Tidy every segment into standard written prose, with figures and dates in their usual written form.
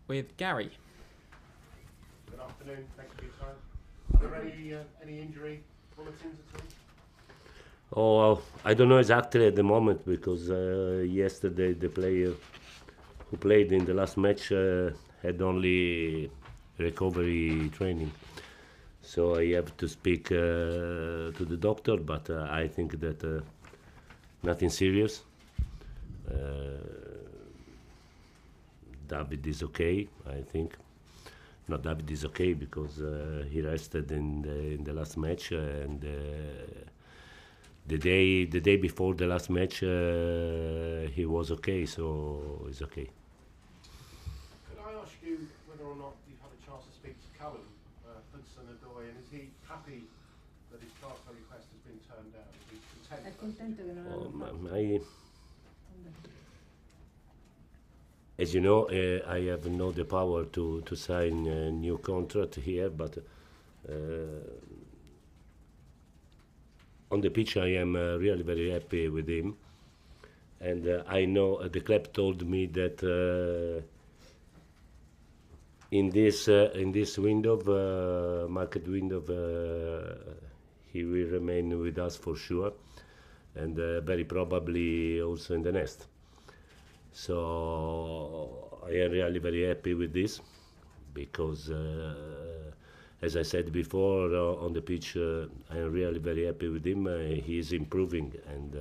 with Gary. Good afternoon. Thank you for your time. Are there any injury bulletins at all? Oh, I don't know exactly at the moment because yesterday the player who played in the last match had only recovery training. So I have to speak to the doctor, but I think that nothing serious. David is okay, I think. No, David is okay because he rested in the last match, and the day before the last match he was okay, so he's okay. Could I ask you whether or not you've had a chance to speak to Callum Hudson-Odoi, and is he happy that his transfer request has been turned down? Is he content? È contento che non hanno fatto. As you know, I have not the power to sign a new contract here, but on the pitch I am really very happy with him. And I know the club told me that in this window, market window, he will remain with us for sure, and very probably also in the next. So I am really very happy with this because, as I said before, on the pitch I am really very happy with him. He is improving, and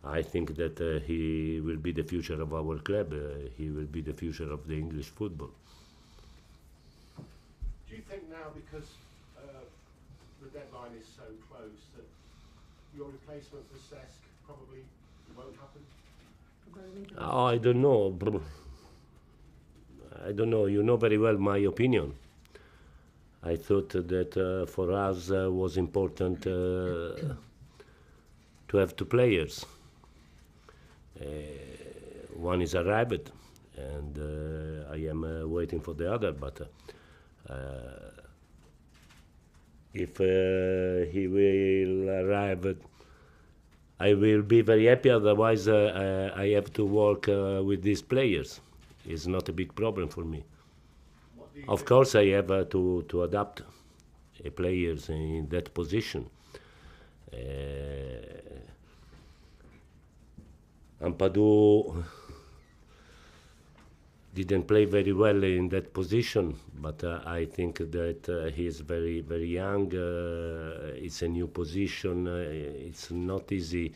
I think that he will be the future of our club. He will be the future of the English football. Do you think now, because the deadline is so close, that your replacement for Cesc probably won't happen? Oh, I don't know. I don't know. You know very well my opinion. I thought that for us was important to have two players. One is arrived, and I am waiting for the other. But if he will arrive, I will be very happy. Otherwise, I have to work with these players. It's not a big problem for me. Of course, I have to adapt players in that position. Ampadu didn't play very well in that position, but I think that he is very, very young. It's a new position. It's not easy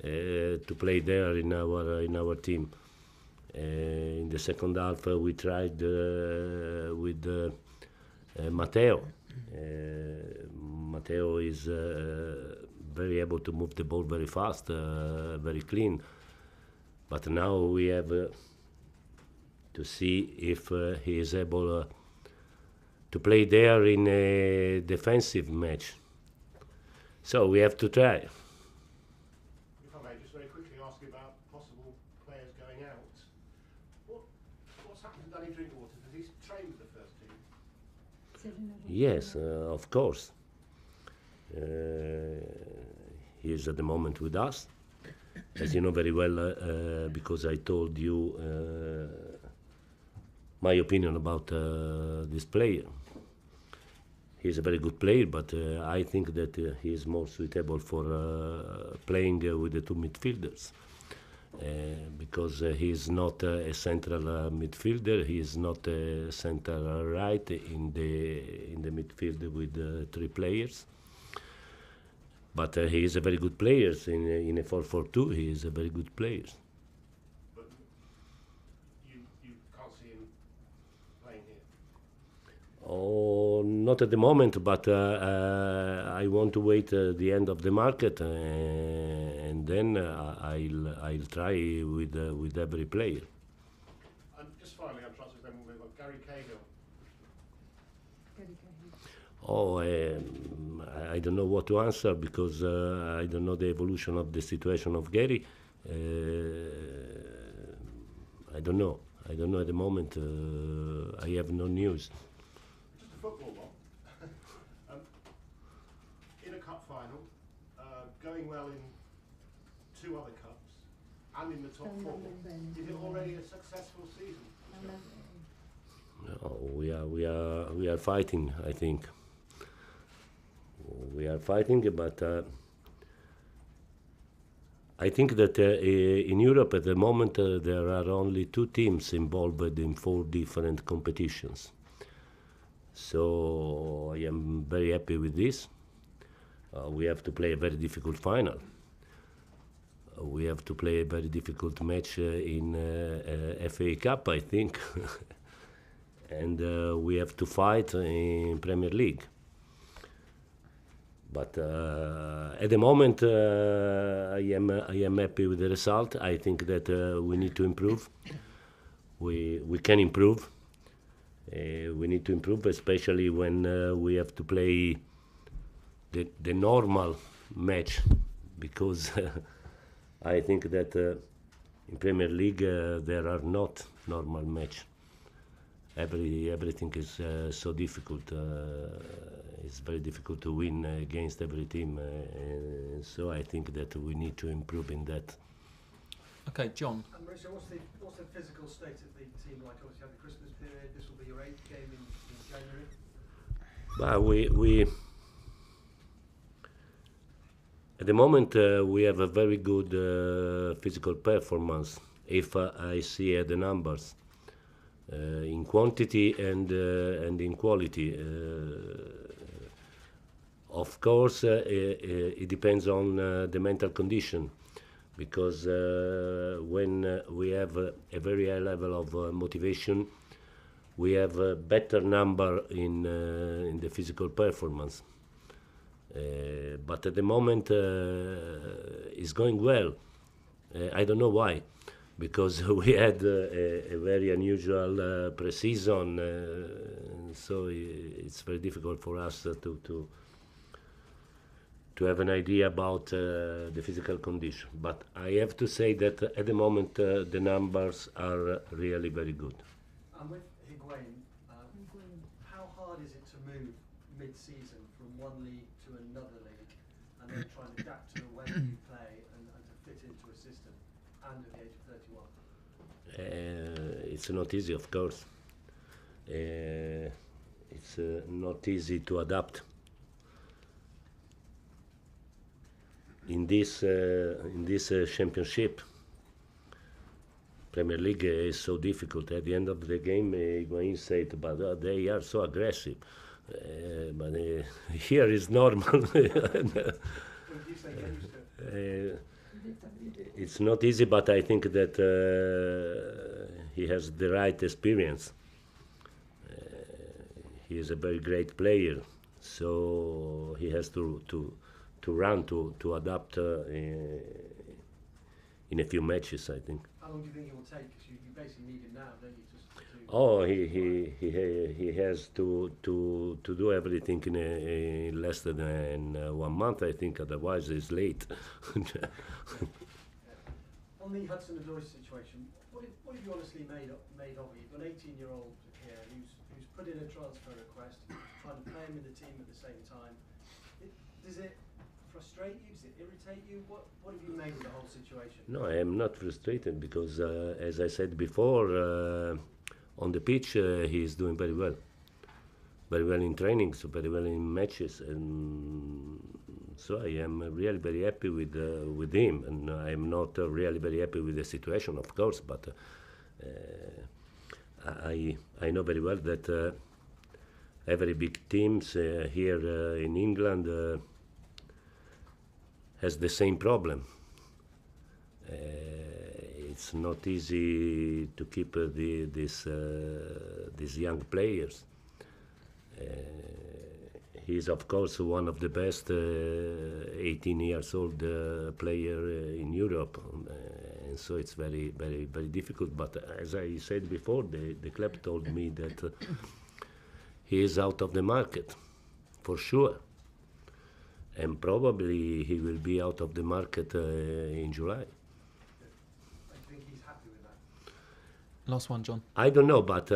to play there in our team. In the second half, we tried with Matteo. Matteo is very able to move the ball very fast, very clean. But now we have to see if he is able to play there in a defensive match. So we have to try. If I may just very quickly ask you about possible players going out. What's happened to Danny Drinkwater? Has he trained with the first team? Yes, of course. He is at the moment with us. As you know very well, because I told you my opinion about this player. He is a very good player, but I think that he is more suitable for playing with the two midfielders. Because he is not a central midfielder, he is not a center right in the midfield with three players. But he is a very good player in a 4-4-2. He is a very good player. But you can't see him playing here? Oh, not at the moment, but I want to wait the end of the market, and then I'll try with every player. And just finally, I'm transferring them. We've got Gary Cahill. Oh, I don't know what to answer because I don't know the evolution of the situation of Gary. I don't know. I don't know at the moment. I have no news. Just a football one. In a cup final, going well in two other cups, and in the top four. Is it already a successful season? No, we are fighting. I think we are fighting, but I think that in Europe at the moment there are only 2 teams involved in 4 different competitions. So I am very happy with this. We have to play a very difficult final. We have to play a very difficult match in FA Cup, I think. And we have to fight in Premier League. But at the moment, I am happy with the result. I think that we need to improve. We can improve. We need to improve, especially when we have to play the normal match, because I think that in Premier League there are not normal match. Everything is so difficult. It's very difficult to win against every team, so I think that we need to improve in that. Okay, John. And Maurizio, what's the physical state of the team like? Obviously, you have the Christmas period. This will be your 8th game in January. Well, we at the moment we have a very good physical performance. If I see the numbers in quantity and in quality. Of course, it depends on the mental condition, because when we have a very high level of motivation, we have a better number in the physical performance. But at the moment, it's going well. I don't know why, because we had a very unusual pre-season, so it's very difficult for us to have an idea about the physical condition. But I have to say that at the moment the numbers are really very good. And with Higuain, how hard is it to move mid-season from one league to another league and then try and adapt to the way you play and to fit into a system, and at the age of 31? It's not easy, of course. It's not easy to adapt. In this championship, Premier League is so difficult. At the end of the game, Higuain said, "But they are so aggressive." But here is normal. It's not easy, but I think that he has the right experience. He is a very great player, so he has to run to adapt in a few matches, I think. How long do you think it will take? Because you basically need him now, don't you? Oh, he has to do everything in less than 1 month, I think. Otherwise, it's late. On the Hudson-Odoi situation, what have you honestly made of it? You've got an 18-year-old here who's put in a transfer request, trying to play him in the team at the same time. Does it frustrate you? Does it irritate you? What have you made of the whole situation? No, I am not frustrated, because as I said before, on the pitch he is doing very well in training, so very well in matches, and so I am really very happy with him, and I am not really very happy with the situation, of course, but I know very well that every big teams here in England has the same problem. It's not easy to keep these young players. He's of course one of the best 18 years old player in Europe, and so it's very difficult. But as I said before, the club told me that he is out of the market for sure, and probably he will be out of the market in July. Last one, John. I don't know, but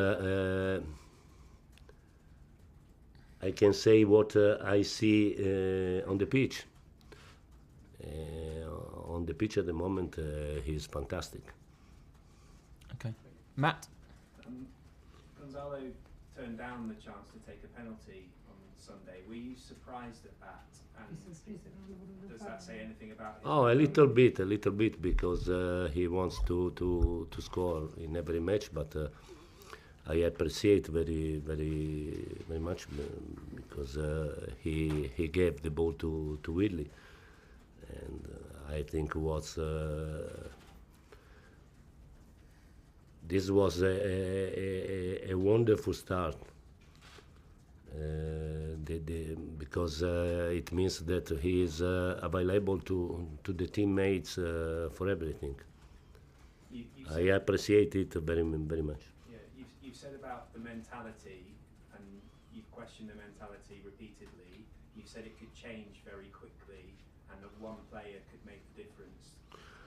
I can say what I see on the pitch. On the pitch at the moment, he's fantastic. Okay. Matt? Gonzalo turned down the chance to take a penalty on Sunday. Were you surprised at that? And does that say anything about his Oh, a little bit, because he wants to score in every match, but I appreciate very much because he gave the ball to Willie, and I think this was a wonderful start. Because it means that he is available to the teammates for everything. I appreciate it very much. Yeah, you've said about the mentality, and you've questioned the mentality repeatedly. You've said it could change very quickly, and that one player could make the difference.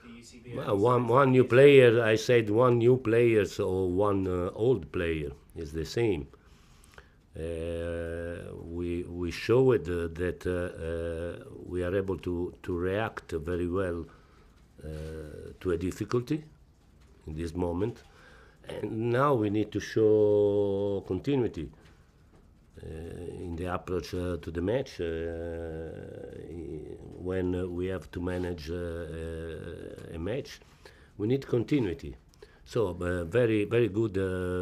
Do you see the One new player, I said one new player or one old player is the same. We showed that we are able to react very well to a difficulty in this moment, and now we need to show continuity in the approach to the match when we have to manage a match. We need continuity. So very good,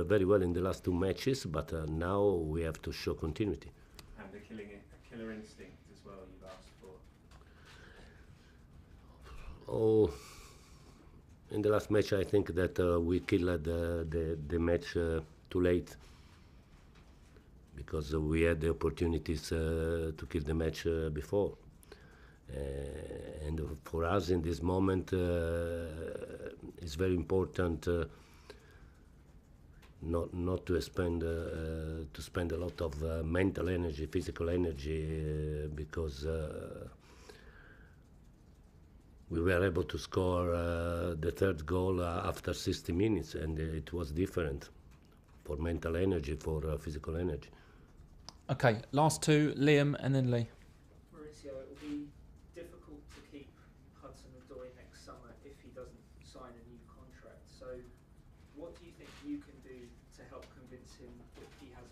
very well in the last two matches, but now we have to show continuity. And a killer instinct as well you've asked for. Oh, in the last match I think that we killed the match too late, because we had the opportunities to kill the match before. And for us in this moment it's very important not to spend a lot of mental energy, physical energy, because we were able to score the third goal after 60 minutes, and it was different for mental energy, for physical energy. Okay, last two, Liam and then Lee. Maurizio, it will be difficult to keep Hudson-Odoi next summer if he doesn't sign a new contract. So what do you think you can do to help convince him that he has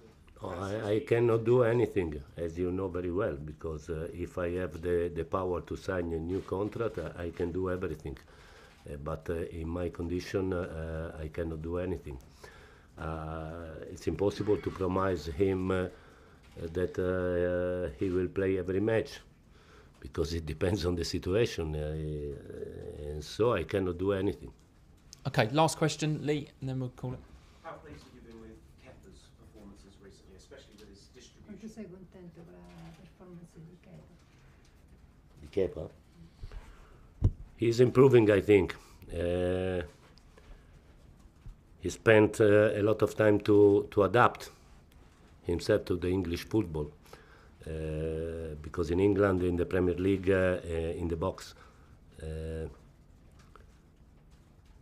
I cannot do anything, as you know very well, because if I have the power to sign a new contract, I can do everything. But in my condition, I cannot do anything. It's impossible to promise him that he will play every match, because it depends on the situation, and so I cannot do anything. Okay, last question, Lee, and then we'll call it. How pleased have you been with Kepa's performances recently, especially with his distribution? Quanto sei contento con la performance di Kepa? Di Kepa? He's improving, I think. He spent a lot of time to adapt himself to the English football, because in England, in the Premier League, in the box,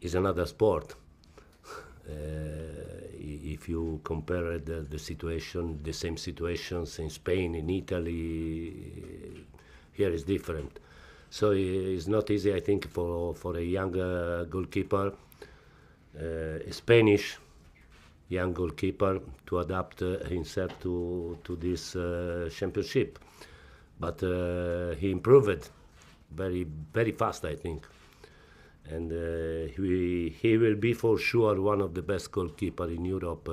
is another sport. If you compare the situation, the same situations in Spain, in Italy, here is different. So it's not easy, I think, for a young goalkeeper, a Spanish young goalkeeper, to adapt himself to this championship. But he improved very fast, I think. And he will be for sure one of the best goalkeepers in Europe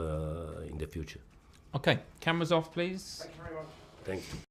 in the future. Okay, cameras off, please. Thank you very much. Thank you.